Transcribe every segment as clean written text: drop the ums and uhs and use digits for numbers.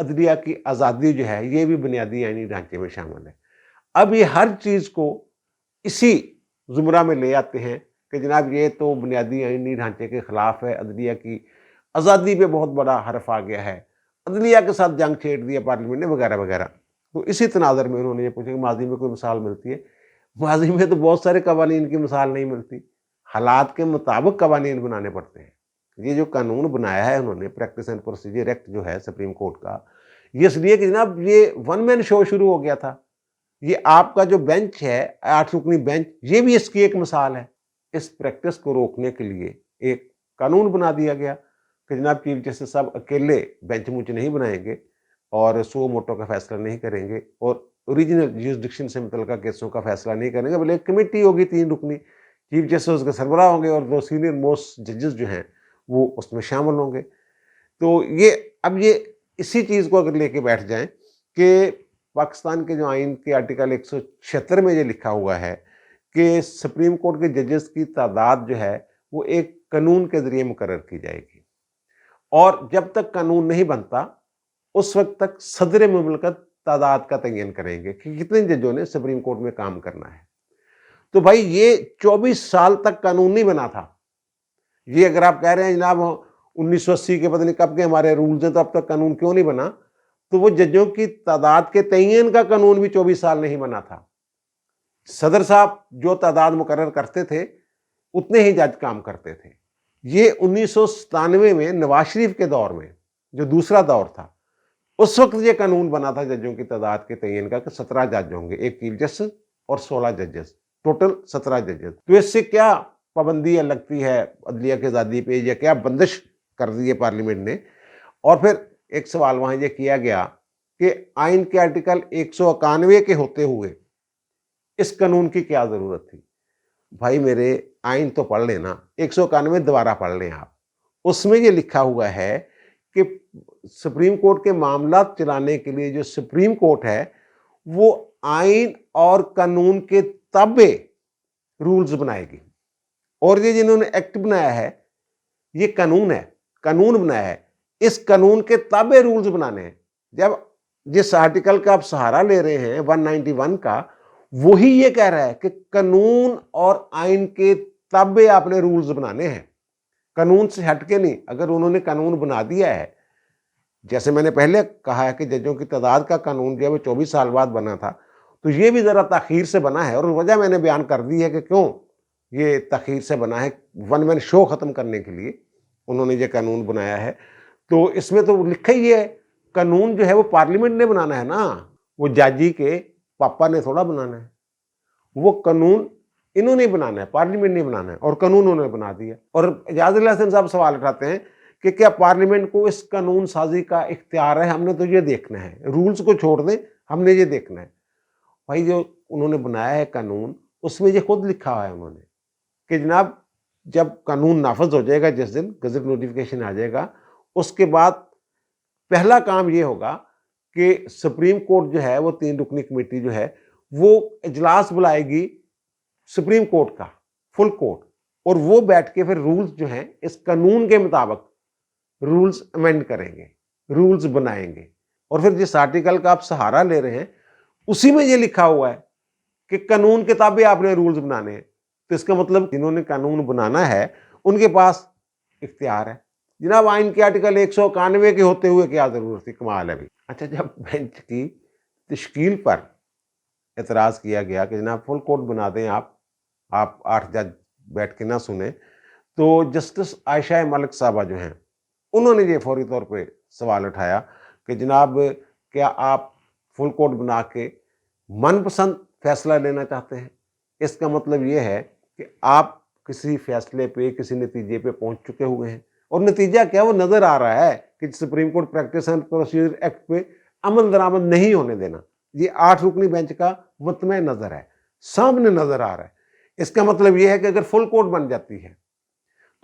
عدلیہ کی آزادی جو ہے یہ بھی بنیادی آئینی ڈھانچے میں شامل ہے۔ اب یہ ہر چیز کو اسی زمرہ میں لے آتے ہیں کہ جناب یہ تو بنیادی آئینی ڈھانچے کے خلاف ہے، عدلیہ کی آزادی پہ بہت بڑا حرف آ گیا ہے، عدلیہ کے ساتھ جنگ چھیڑ دیا پارلیمنٹ نے، وغیرہ وغیرہ۔ تو اسی تناظر میں انہوں نے یہ پوچھا کہ ماضی میں کوئی مثال ملتی ہے؟ ماضی میں تو بہت سارے قوانین کی مثال نہیں ملتی، حالات کے مطابق قوانین بنانے پڑتے ہیں۔ یہ جو قانون بنایا ہے انہوں نے، پریکٹس اینڈ پروسیجر ایکٹ جو ہے سپریم کورٹ کا، یہ اس لیے کہ جناب یہ ون مین شو شروع ہو گیا تھا۔ یہ آپ کا جو بینچ ہے 8 رکنی بینچ، یہ بھی اس کی ایک مثال ہے۔ اس پریکٹس کو روکنے کے لیے ایک قانون بنا دیا گیا کہ جناب چیف جسٹس صاحب اکیلے بینچ مونچ نہیں بنائیں گے اور سو موٹو کا فیصلہ نہیں کریں گے اور اوریجنل جیوسڈکشن سے متعلقہ کیسوں کا فیصلہ نہیں کریں گے، بلکہ ایک کمیٹی ہوگی 3 رکنی، چیف جسٹس کے سربراہ ہوں گے اور 2 سینئر موسٹ ججز جو ہیں وہ اس میں شامل ہوں گے۔ تو یہ اسی چیز کو اگر لے کے بیٹھ جائیں کہ پاکستان کے جو آئین کے آرٹیکل 176 میں یہ لکھا ہوا ہے کہ سپریم کورٹ کے ججز کی تعداد جو ہے وہ ایک قانون کے ذریعے مقرر کی جائے گی، اور جب تک قانون نہیں بنتا اس وقت تک صدر مملکت تعداد کا تعین کریں گے کہ کتنے ججوں نے سپریم کورٹ میں کام کرنا ہے۔ تو بھائی یہ 24 سال تک قانون نہیں بنا تھا۔ یہ اگر آپ کہہ رہے ہیں جناب 1980 کے پتہ نہیں کب کے ہمارے رولز ہیں تو اب تک قانون کیوں نہیں بنا، تو وہ ججوں کی تعداد کے تعین کا قانون بھی 24 سال نہیں بنا تھا۔ صدر صاحب جو تعداد مقرر کرتے تھے اتنے ہی جج کام کرتے تھے۔ یہ 1997 میں نواز شریف کے دور میں جو دوسرا دور تھا، اس وقت یہ قانون بنا تھا ججوں کی تعداد کے تعین کا کہ 17 جج ہوں گے، ایک چیف جسٹس اور 16 ججز، ٹوٹل 17 ججز۔ تو اس سے کیا پابندی لگتی ہے عدلیہ کی آزادی پہ، یا کیا بندش کر دی ہے پارلیمنٹ نے؟ اور پھر ایک سوال وہاں یہ کیا گیا کہ آئین کے آرٹیکل 191 کے ہوتے ہوئے اس قانون کی کیا ضرورت تھی؟ بھائی میرے آئین تو پڑھ لینا، 191 دوبارہ پڑھ لیں آپ، اس میں یہ لکھا ہوا ہے کہ سپریم کورٹ کے معاملات چلانے کے لیے جو سپریم کورٹ ہے وہ آئین اور قانون کے تابع رولز بنائے گی، اور یہ جنہوں نے ایکٹ بنایا ہے یہ قانون ہے، قانون بنایا ہے، اس قانون کے تابع رولز بنانے ہیں۔ جب جس آرٹیکل کا آپ سہارا لے رہے ہیں 191 کا، وہی یہ کہہ رہا ہے کہ قانون اور آئین کے تابع آپ نے رولز بنانے ہیں، قانون سے ہٹ کے نہیں۔ اگر انہوں نے قانون بنا دیا ہے، جیسے میں نے پہلے کہا ہے کہ ججوں کی تعداد کا قانون جو ہے وہ 24 سال بعد بنا تھا، تو یہ بھی ذرا تاخیر سے بنا ہے، اور وجہ میں نے بیان کر دی ہے کہ کیوں یہ تاخیر سے بنا ہے۔ ون مین شو ختم کرنے کے لیے انہوں نے یہ قانون بنایا ہے۔ تو اس میں تو لکھا ہی ہے قانون جو ہے وہ پارلیمنٹ نے بنانا ہے نا، وہ جاجی کے پاپا نے تھوڑا بنانا ہے، وہ قانون انہوں نے بنانا ہے، پارلیمنٹ نے بنانا ہے، اور قانون انہوں نے بنا دیا۔ اور اعجاز اللہ حسن صاحب سوال اٹھاتے ہیں کہ کیا پارلیمنٹ کو اس قانون سازی کا اختیار ہے؟ ہم نے تو یہ دیکھنا ہے، رولز کو چھوڑ دیں، ہم نے یہ دیکھنا ہے۔ بھائی جو انہوں نے بنایا ہے قانون، اس میں یہ خود لکھا ہوا ہے انہوں نے کہ جناب جب قانون نافذ ہو جائے گا، جس دن گزٹ نوٹیفیکیشن آ جائے گا، اس کے بعد پہلا کام یہ ہوگا کہ سپریم کورٹ جو ہے وہ 3 رکنی کمیٹی جو ہے وہ اجلاس بلائے گی سپریم کورٹ کا، فل کورٹ، اور وہ بیٹھ کے پھر رولز جو ہیں اس قانون کے مطابق رولز امینڈ کریں گے، رولز بنائیں گے۔ اور پھر جس آرٹیکل کا آپ سہارا لے رہے ہیں اسی میں یہ لکھا ہوا ہے کہ قانون کے تابع آپ نے رولز بنانے ہیں۔ تو اس کا مطلب جنہوں نے قانون بنانا ہے ان کے پاس اختیار ہے۔ جناب آئین کے آرٹیکل 191 کے ہوتے ہوئے کیا ضرورت تھی؟ کمال ہے بھی۔ اچھا، جب بینچ کی تشکیل پر اعتراض کیا گیا کہ جناب فل کورٹ بنا دیں، آپ 8 جج بیٹھ کے نہ سنیں، تو جسٹس عائشہ ملک صاحبہ جو ہیں انہوں نے یہ فوری طور پہ سوال اٹھایا کہ جناب کیا آپ فل کورٹ بنا کے من پسند فیصلہ لینا چاہتے ہیں؟ اس کا مطلب یہ ہے کہ آپ کسی فیصلے پہ، کسی نتیجے پہ پہنچ چکے ہوئے ہیں، اور نتیجہ کیا وہ نظر آ رہا ہے کہ supreme court practice and procedure act پہ عمل درآمد نہیں ہونے دینا۔ یہ 8 رکنی بینچ کا مطمع نظر ہے، سامنے نظر آ رہا ہے۔ اس کا مطلب یہ ہے کہ اگر فل کورٹ بن جاتی ہے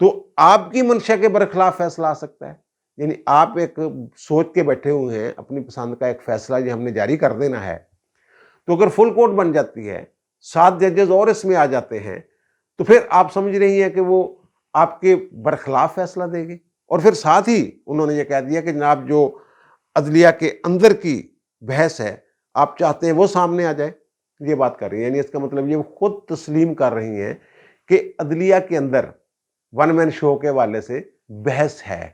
تو آپ کی منشا کے برخلاف فیصلہ آ سکتا ہے۔ یعنی آپ ایک سوچ کے بیٹھے ہوئے ہیں اپنی پسند کا ایک فیصلہ یہ ہم نے جاری کر دینا ہے، تو اگر فل کورٹ بن جاتی ہے، 7 ججز اور اس میں آ جاتے ہیں، تو پھر آپ سمجھ رہی ہیں کہ وہ آپ کے برخلاف فیصلہ دے گی۔ اور پھر ساتھ ہی انہوں نے یہ کہہ دیا کہ جناب جو عدلیہ کے اندر کی بحث ہے، آپ چاہتے ہیں وہ سامنے آ جائے، یہ بات کر رہی ہیں. یعنی اس کا مطلب یہ خود تسلیم کر رہی ہیں کہ عدلیہ کے اندر ون مین شو کے والے سے بحث ہے.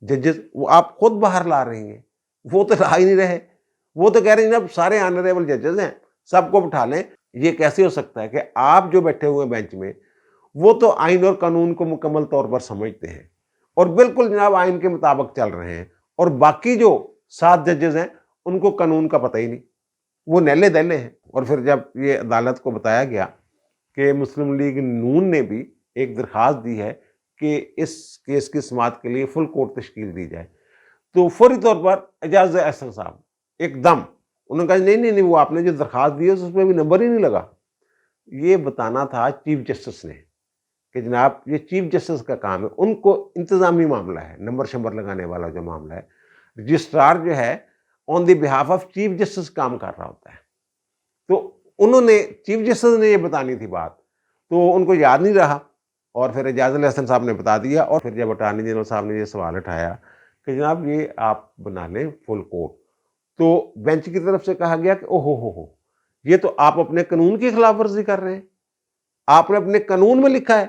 ججز وہ آپ خود باہر لا رہی ہیں، وہ تو لا ہی نہیں رہے. وہ تو کہہ رہی ہیں جب سارے آنریبل ججز ہیں سب کو بٹھا لیں. یہ کیسے ہو سکتا ہے کہ آپ جو بیٹھے ہوئے بینچ میں وہ تو آئین اور قانون کو مکمل طور پر سمجھتے ہیں اور بالکل جناب آئین کے مطابق چل رہے ہیں، اور باقی جو 7 ججز ہیں ان کو قانون کا پتہ ہی نہیں، وہ نیلے دہلے ہیں. اور پھر جب یہ عدالت کو بتایا گیا کہ مسلم لیگ نون نے بھی ایک درخواست دی ہے کہ اس کیس کی سماعت کے لیے فل کورٹ تشکیل دی جائے، تو فوری طور پر اعجاز احسن صاحب ایک دم انہوں نے کہا نہیں، وہ آپ نے جو درخواست دی ہے اس پہ بھی نمبر ہی نہیں لگا. یہ بتانا تھا چیف جسٹس نے کہ جناب یہ چیف جسٹس کا کام ہے، ان کو انتظامی معاملہ ہے، نمبر شمبر لگانے والا جو معاملہ ہے رجسٹرار جو ہے آن دی بہاف آف چیف جسٹس کام کر رہا ہوتا ہے. تو انہوں نے چیف جسٹس نے یہ بتانی تھی بات، تو ان کو یاد نہیں رہا اور پھر اعجاز الحسن صاحب نے بتا دیا. اور پھر جب اٹارنی جنرل صاحب نے یہ سوال اٹھایا کہ جناب یہ آپ بنا لیں فل کورٹ، تو بینچ کی طرف سے کہا گیا کہ او ہو یہ تو آپ اپنے قانون کی خلاف ورزی کر رہے ہیں. آپ نے اپنے قانون میں لکھا ہے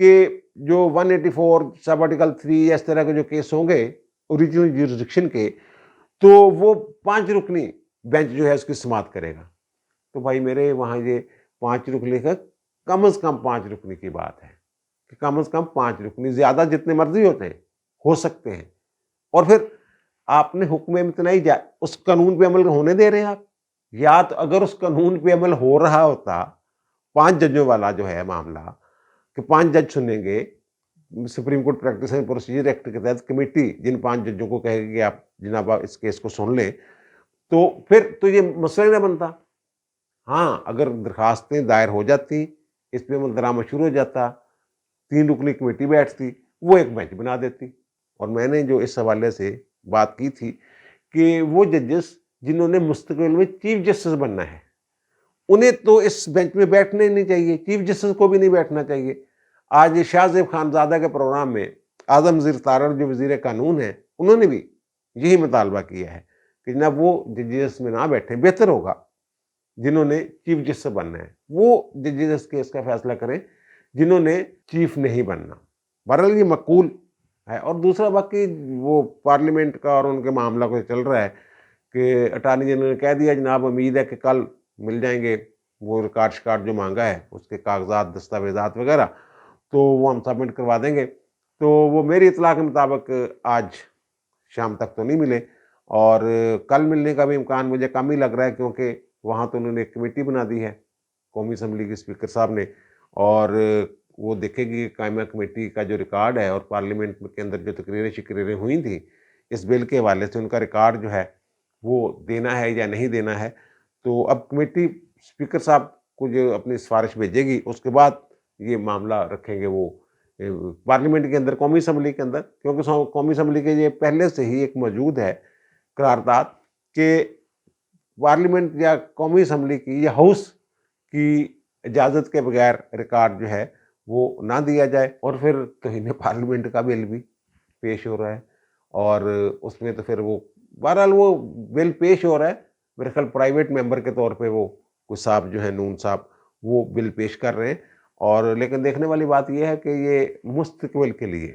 کہ جو 184 سب آرٹیکل 3 اس طرح کے جو کیس ہوں گے اوریجنل جیورسڈکشن کے، تو وہ 5 رکنی بینچ جو ہے اس کی سماعت کرے گا. تو بھائی میرے وہاں یہ 5 رکنی کا کم از کم 5 رکنی کی بات ہے کہ کم از کم 5 رکنی، زیادہ جتنے مرضی ہوتے ہیں ہو سکتے ہیں. اور پھر آپ نے حکم امتناعی اس قانون پہ عمل ہونے دے رہے ہیں آپ. یا تو اگر اس قانون پہ عمل ہو رہا ہوتا 5 ججوں والا جو ہے معاملہ کہ 5 جج سنیں گے، supreme court practice and procedure act کے تحت کمیٹی جن 5 ججوں کو کہے گی کہ آپ جناب اس کیس کو سن لیں، تو پھر تو یہ مسئلہ نہ بنتا. ہاں اگر درخواستیں دائر ہو جاتی، اس پہ عمل درآمد شروع ہو جاتا، 3 رکنی کمیٹی بیٹھتی، وہ ایک بینچ بنا دیتی. اور میں نے جو اس حوالے سے بات کی تھی کہ وہ ججز جنہوں نے مستقبل میں چیف جسٹس بننا ہے انہیں تو اس بینچ میں بیٹھنے نہیں چاہیے، چیف جسٹس کو بھی نہیں بیٹھنا چاہیے. آج شاہ زیب خانزادہ کے پروگرام میں اعظم وزیر تارڑ جو وزیر قانون ہیں انہوں نے بھی یہی مطالبہ کیا ہے کہ جناب وہ ججز میں نہ بیٹھیں، بہتر ہوگا جنہوں نے چیف جسٹس بننا ہے وہ ججز کیس کا فیصلہ کریں جنہوں نے چیف نہیں بننا. بہرحال یہ مقبول ہے. اور دوسرا باقی وہ پارلیمنٹ کا اور ان کے معاملہ کو چل رہا ہے کہ اٹارنی جنرل نے کہہ دیا جناب امید ہے کہ کل مل جائیں گے وہ ریکارڈ شکارڈ جو مانگا ہے اس کے کاغذات دستاویزات وغیرہ، تو وہ ہم سبمٹ کروا دیں گے. تو وہ میری اطلاع کے مطابق آج شام تک تو نہیں ملے، اور کل ملنے کا بھی امکان مجھے کم ہی لگ رہا ہے کیونکہ وہاں تو انہوں نے ایک کمیٹی بنا دی ہے قومی اسمبلی کے اسپیکر صاحب نے، اور وہ دیکھے گی کہ قائمہ کمیٹی کا جو ریکارڈ ہے اور پارلیمنٹ کے اندر جو تقریریں شکریریں ہوئی تھیں اس بل کے حوالے سے ان کا ریکارڈ جو ہے وہ دینا ہے یا نہیں دینا ہے. تو اب کمیٹی اسپیکر صاحب کو جو اپنی سفارش بھیجے گی اس کے بعد یہ معاملہ رکھیں گے وہ پارلیمنٹ کے اندر، قومی اسمبلی کے اندر، کیونکہ قومی اسمبلی کے یہ پہلے سے ہی ایک موجود ہے قرارداد کہ پارلیمنٹ یا قومی اسمبلی کی یا ہاؤس کی اجازت کے بغیر ریکارڈ جو ہے وہ نہ دیا جائے. اور پھر توہین پارلیمنٹ کا بل بھی پیش ہو رہا ہے، اور اس میں تو پھر وہ بہرحال وہ بل پیش ہو رہا ہے میرے خیال پرائیویٹ ممبر کے طور پہ وہ کچھ صاحب جو ہیں نون صاحب وہ بل پیش کر رہے ہیں. اور لیکن دیکھنے والی بات یہ ہے کہ یہ مستقبل کے لیے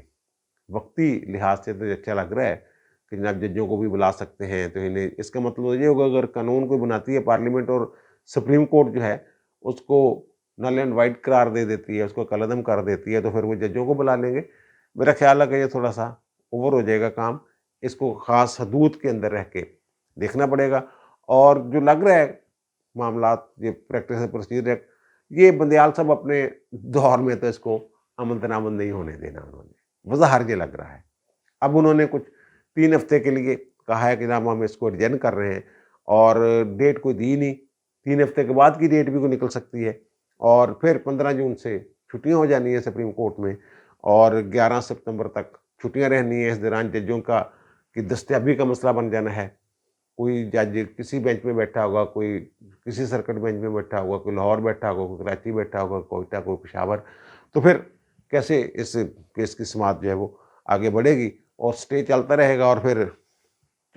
وقتی لحاظ سے تو اچھا لگ رہا ہے کہ جناب ججوں کو بھی بلا سکتے ہیں. تو انہیں اس کا مطلب یہ ہوگا اگر قانون کو بناتی ہے پارلیمنٹ اور سپریم کورٹ جو ہے اس کو نل اینڈ وائٹ قرار دے دیتی ہے، اس کو کالعدم کر دیتی ہے، تو پھر وہ ججوں کو بلا لیں گے. میرا خیال ہے کہ یہ تھوڑا سا اوور ہو جائے گا کام، اس کو خاص حدود کے اندر رہ کے دیکھنا پڑے گا. اور جو لگ رہا ہے معاملات یہ پریکٹس اینڈ پروسیجر ایکٹ، یہ بندیال صاحب اپنے دور میں تو اس کو عمل درآمد نہیں ہونے دینا، انہوں نے وضاحت یہ لگ رہا ہے. اب انہوں نے کچھ 3 ہفتے کے لیے کہا ہے کہ جناب ہم اس کو ریجن کر رہے ہیں، اور ڈیٹ کوئی دی نہیں. 3 ہفتے کے بعد کی ڈیٹ بھی کوئی نکل سکتی ہے، اور پھر 15 جون سے چھٹیاں ہو جانی ہیں سپریم کورٹ میں، اور 11 ستمبر تک چھٹیاں رہنی ہیں. اس دوران ججوں کا کی دستیابی کا مسئلہ بن جانا ہے. کوئی جج کسی بینچ میں بیٹھا ہوگا، کوئی کسی سرکٹ بینچ میں بیٹھا ہوگا، کوئی لاہور بیٹھا ہوگا، کوئی کراچی بیٹھا ہوگا، کوئٹہ، کوئی پشاور. تو پھر کیسے اس کیس کی سماعت جو ہے وہ آگے بڑھے گی، اور سٹے چلتا رہے گا. اور پھر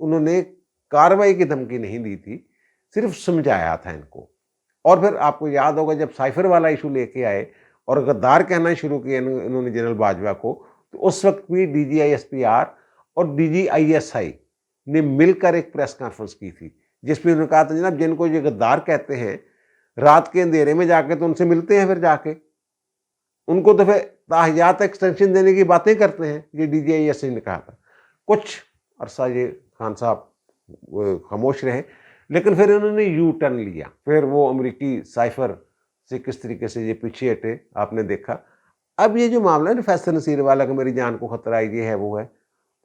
انہوں نے کارروائی کی دھمکی نہیں دی تھی، صرف سمجھایا تھا ان کو۔ اور پھر آپ کو یاد ہوگا جب سائفر والا ایشو لے کے آئے اور غدار کہنا شروع کیا انہوں نے جنرل باجوہ کو، تو اس وقت بھی D G I S P R اور D G I S I نے مل کر ایک پریس کانفرنس کی تھی، جس میں انہوں نے کہا تھا جناب جن کو یہ غدار کہتے ہیں رات کے اندھیرے میں جا کے تو ان سے ملتے ہیں، پھر جا کے ان کو تو پھر تاحیات ایکسٹینشن دینے کی باتیں کرتے ہیں، یہ D G I S I نے کہا تھا۔ کچھ عرصہ یہ خان صاحب خاموش رہے، لیکن پھر انہوں نے یو ٹرن لیا، پھر وہ امریکی سائفر سے کس طریقے سے یہ پیچھے ہٹے آپ نے دیکھا۔ اب یہ جو معاملہ ہے نا فیصل نصیر والا کہ میری جان کو خطرہ ہے، یہ ہے وہ ہے،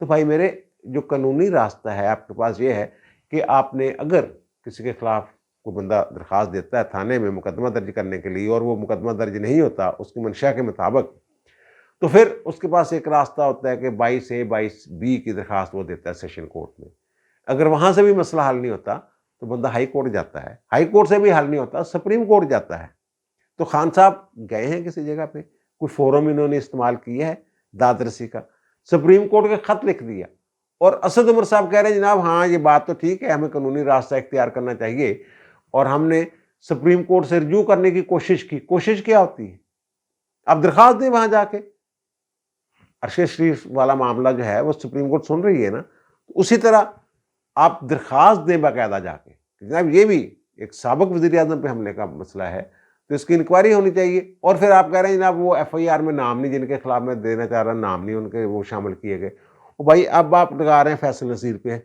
تو بھائی میرے جو قانونی راستہ ہے آپ کے پاس یہ ہے کہ آپ نے اگر کسی کے خلاف کوئی بندہ درخواست دیتا ہے تھانے میں مقدمہ درج کرنے کے لیے اور وہ مقدمہ درج نہیں ہوتا اس کی منشا کے مطابق، تو پھر اس کے پاس ایک راستہ ہوتا ہے کہ 22A 22B کی درخواست وہ دیتا ہے سیشن کورٹ میں۔ اگر وہاں سے بھی مسئلہ حل نہیں ہوتا تو بندہ ہائی کورٹ جاتا ہے، ہائی کورٹ سے بھی حل نہیں ہوتا سپریم کورٹ جاتا ہے۔ تو خان صاحب گئے ہیں کسی جگہ پہ، کوئی فورم انہوں نے استعمال کیا ہے داد رسی کا، سپریم کورٹ کا خط لکھ دیا، اور اسد عمر صاحب کہہ رہے ہیں جناب ہاں یہ بات تو ٹھیک ہے، ہمیں قانونی راستہ اختیار کرنا چاہیے، اور ہم نے سپریم کورٹ سے رجوع کرنے کی کوشش کی۔ کوشش کیا ہوتی ہے؟ آپ درخواست دیں وہاں جا کے۔ ارشد شریف والا معاملہ جو ہے وہ سپریم کورٹ سن رہی ہے نا، اسی طرح آپ درخواست دیں باقاعدہ جا کے جناب یہ بھی ایک سابق وزیر اعظم پہ حملے کا مسئلہ ہے تو اس کی انکوائری ہونی چاہیے۔ اور پھر آپ کہہ رہے ہیں جناب وہ ایف آئی آر میں نام نہیں، جن کے خلاف میں دینا چاہ رہا نام نہیں ان کے وہ شامل کیے گئے۔ بھائی اب آپ لگا رہے ہیں فیصل نصیر پہ،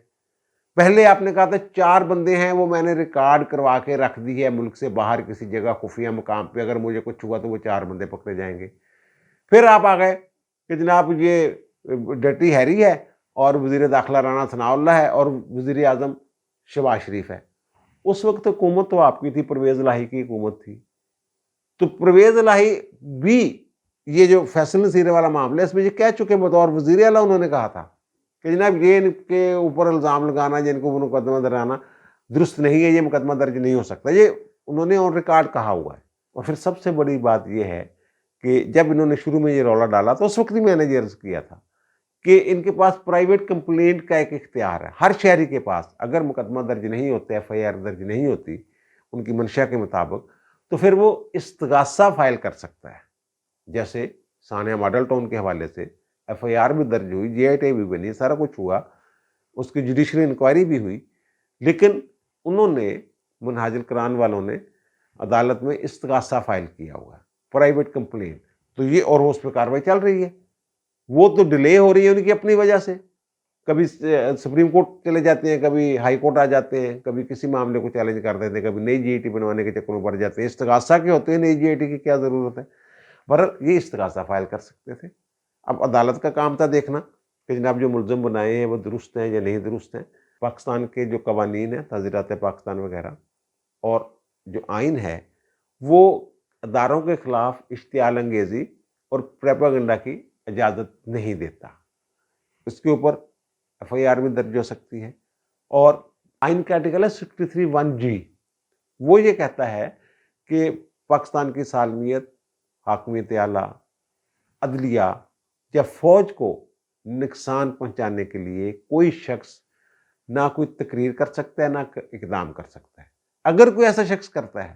پہلے آپ نے کہا تھا 4 بندے ہیں وہ میں نے ریکارڈ کروا کے رکھ دی ہے ملک سے باہر کسی جگہ خفیہ مقام پہ، اگر مجھے کچھ ہوا تو وہ 4 بندے پکڑے جائیں گے۔ پھر آپ آ گئے کہ جناب یہ ڈرٹی ہیری ہے اور وزیر داخلہ رانا ثناء اللہ ہے اور وزیر اعظم شہباز شریف ہے۔ اس وقت حکومت تو آپ کی تھی، پرویز الہی کی حکومت تھی، تو پرویز الہی بھی یہ جو فیصل نصیر والا معاملہ ہے اس میں یہ کہہ چکے بطور وزیر اعلیٰ، انہوں نے کہا تھا کہ جناب یہ ان کے اوپر الزام لگانا، جن کو مقدمہ درانا درست نہیں ہے، یہ مقدمہ درج نہیں ہو سکتا، یہ انہوں نے آن ریکارڈ کہا ہوا ہے۔ اور پھر سب سے بڑی بات یہ ہے کہ جب انہوں نے شروع میں یہ رولا ڈالا تو اس وقت ہی میں نے یہ عرض کیا تھا کہ ان کے پاس پرائیویٹ کمپلینٹ کا ایک اختیار ہے، ہر شہری کے پاس اگر مقدمہ درج نہیں ہوتا، ایف آئی آر درج نہیں ہوتی ان کی منشا کے مطابق، تو پھر وہ استغاثہ فائل کر سکتا ہے۔ جیسے ثانیہ ماڈل ٹاؤن کے حوالے سے ایف آئی آر بھی درج ہوئی، جی آئی ٹی بھی بنی، سارا کچھ ہوا، اس کی جوڈیشل انکوائری بھی ہوئی، لیکن انہوں نے منہاج القرآن والوں نے عدالت میں استغاثہ فائل کیا ہوا ہے، پرائیویٹ کمپلینٹ، تو یہ اور اس پہ کارروائی چل رہی ہے۔ وہ تو ڈیلے ہو رہی ہے ان کی اپنی وجہ سے، کبھی سپریم کورٹ چلے جاتے ہیں، کبھی ہائی کورٹ آ جاتے ہیں، کبھی کسی معاملے کو چیلنج کر دیتے ہیں، کبھی نئی جی آئی ٹی بنوانے کے چکر میں پڑ جاتے ہیں۔ استغاثہ کے ہوتے ہیں، نئی جی آئی ٹی کی کیا ضرورت ہے؟ بہرحال یہ استغاثہ فائل کر سکتے تھے۔ اب عدالت کا کام تھا دیکھنا کہ جناب جو ملزم بنائے ہیں وہ درست ہیں یا نہیں درست ہیں۔ پاکستان کے جو قوانین ہیں، تعزیرات پاکستان وغیرہ، اور جو آئین ہے وہ اداروں کے خلاف اشتعال انگیزی اور پروپیگنڈا کی اجازت نہیں دیتا، اس کے اوپر ایف آئی آر بھی درج ہو سکتی ہے۔ اور آئین کا آرٹیکل ہے 63(1)G، وہ یہ کہتا ہے کہ پاکستان کی سالمیت، حاکمیت اعلیٰ، عدلیہ یا فوج کو نقصان پہنچانے کے لیے کوئی شخص نہ کوئی تقریر کر سکتا ہے نہ اقدام کر سکتا ہے۔ اگر کوئی ایسا شخص کرتا ہے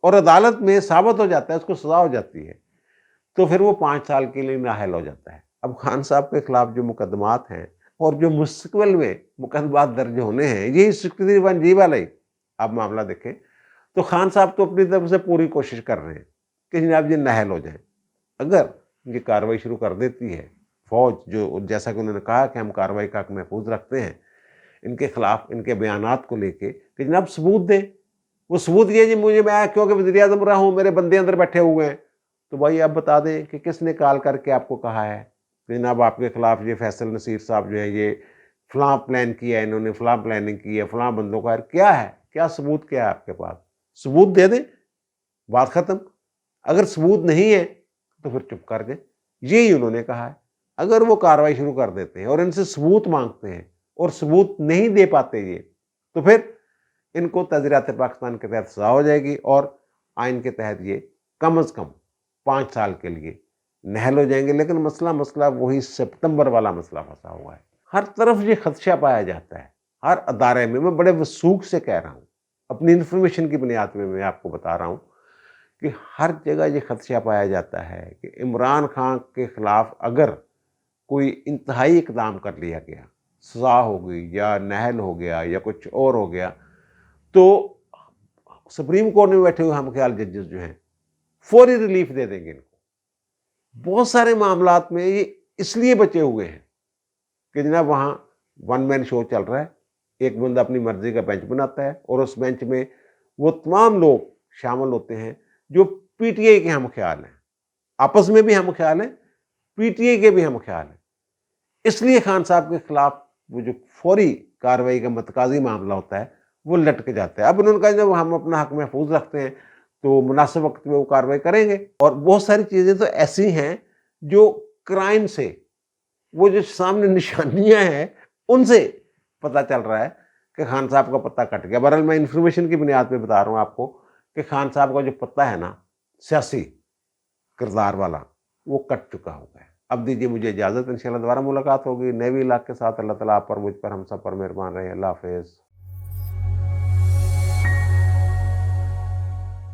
اور عدالت میں ثابت ہو جاتا ہے، اس کو سزا ہو جاتی ہے، تو پھر وہ 5 سال کے لیے نااہل ہو جاتا ہے۔ اب خان صاحب کے خلاف جو مقدمات ہیں اور جو مستقبل میں مقدمات درج ہونے ہیں، یہی 63(1)G والا ہی آپ معاملہ دیکھیں، تو خان صاحب تو اپنی طرف سے پوری کوشش کر رہے ہیں کہ جناب یہ نااہل ہو جائیں۔ اگر یہ کارروائی شروع کر دیتی ہے فوج، جو جیسا کہ انہوں نے کہا کہ ہم کارروائی کا حق محفوظ رکھتے ہیں ان کے خلاف، ان کے بیانات کو لے کے کہ جناب ثبوت دیں، وہ ثبوت یہ جی مجھے میں کیونکہ وزیر اعظم رہا ہوں، میرے بندے اندر بیٹھے ہوئے ہیں، تو بھائی آپ بتا دیں کہ کس نے کال کر کے آپ کو کہا ہے کہ جناب آپ کے خلاف یہ فیصل نصیر صاحب جو ہے یہ فلاں پلان کیا ہے، انہوں نے فلاں پلاننگ کی ہے، فلاں بندوں کا کیا ہے، کیا ثبوت کیا ہے آپ کے پاس؟ ثبوت دے دیں، بات ختم۔ اگر ثبوت نہیں ہے تو پھر چپ کر دیں، یہی انہوں نے کہا ہے۔ اگر وہ کارروائی شروع کر دیتے ہیں اور ان سے ثبوت مانگتے ہیں اور ثبوت نہیں دے پاتے یہ، تو پھر ان کو تعزیرات پاکستان کے تحت سزا ہو جائے گی اور آئین کے تحت یہ کم از کم 5 سال کے لیے نااہل ہو جائیں گے۔ لیکن مسئلہ وہی سپتمبر والا مسئلہ پھنسا ہوا ہے، ہر طرف یہ خدشہ پایا جاتا ہے ہر ادارے میں، میں بڑے وثوق سے کہہ رہا ہوں، اپنی انفارمیشن کی بنیاد پہ میں آپ کو بتا رہا ہوں کہ ہر جگہ یہ خدشہ پایا جاتا ہے کہ عمران خان کے خلاف اگر کوئی انتہائی اقدام کر لیا گیا، سزا ہو گئی یا نہل ہو گیا یا کچھ اور ہو گیا، تو سپریم کورٹ میں بیٹھے ہوئے ہم خیال ججز جو ہیں فوری ریلیف دے دیں گے ان کو۔ بہت سارے معاملات میں یہ اس لیے بچے ہوئے ہیں کہ جناب وہاں ون مین شو چل رہا ہے، ایک بندہ اپنی مرضی کا بینچ بناتا ہے اور اس بینچ میں وہ تمام لوگ شامل ہوتے ہیں جو پی ٹی آئی کے ہم خیال ہیں، آپس میں بھی ہم خیال ہیں، پی ٹی آئی کے بھی ہم خیال ہیں۔ اس لیے خان صاحب کے خلاف وہ جو فوری کارروائی کا متقاضی معاملہ ہوتا ہے وہ لٹک جاتا ہے۔ اب انہوں نے کہا جب ہم اپنا حق محفوظ رکھتے ہیں تو مناسب وقت میں وہ کارروائی کریں گے، اور بہت ساری چیزیں تو ایسی ہیں جو کرائم سے، وہ جو سامنے نشانیاں ہیں ان سے پتہ چل رہا ہے کہ خان صاحب کا پتہ کٹ گیا۔ بہرحال میں انفارمیشن کی بنیاد پہ بتا رہا ہوں آپ کو کہ خان صاحب کا جو پتہ ہے نا سیاسی کردار والا، وہ کٹ چکا ہوگا ہے۔ اب دیجیے مجھے اجازت، انشاءاللہ دوبارہ ملاقات ہوگی نئے وی لاگ کے ساتھ۔ اللہ تعالیٰ آپ پر، مجھ پر، ہم سب پر مہربان رہے۔ اللہ حافظ۔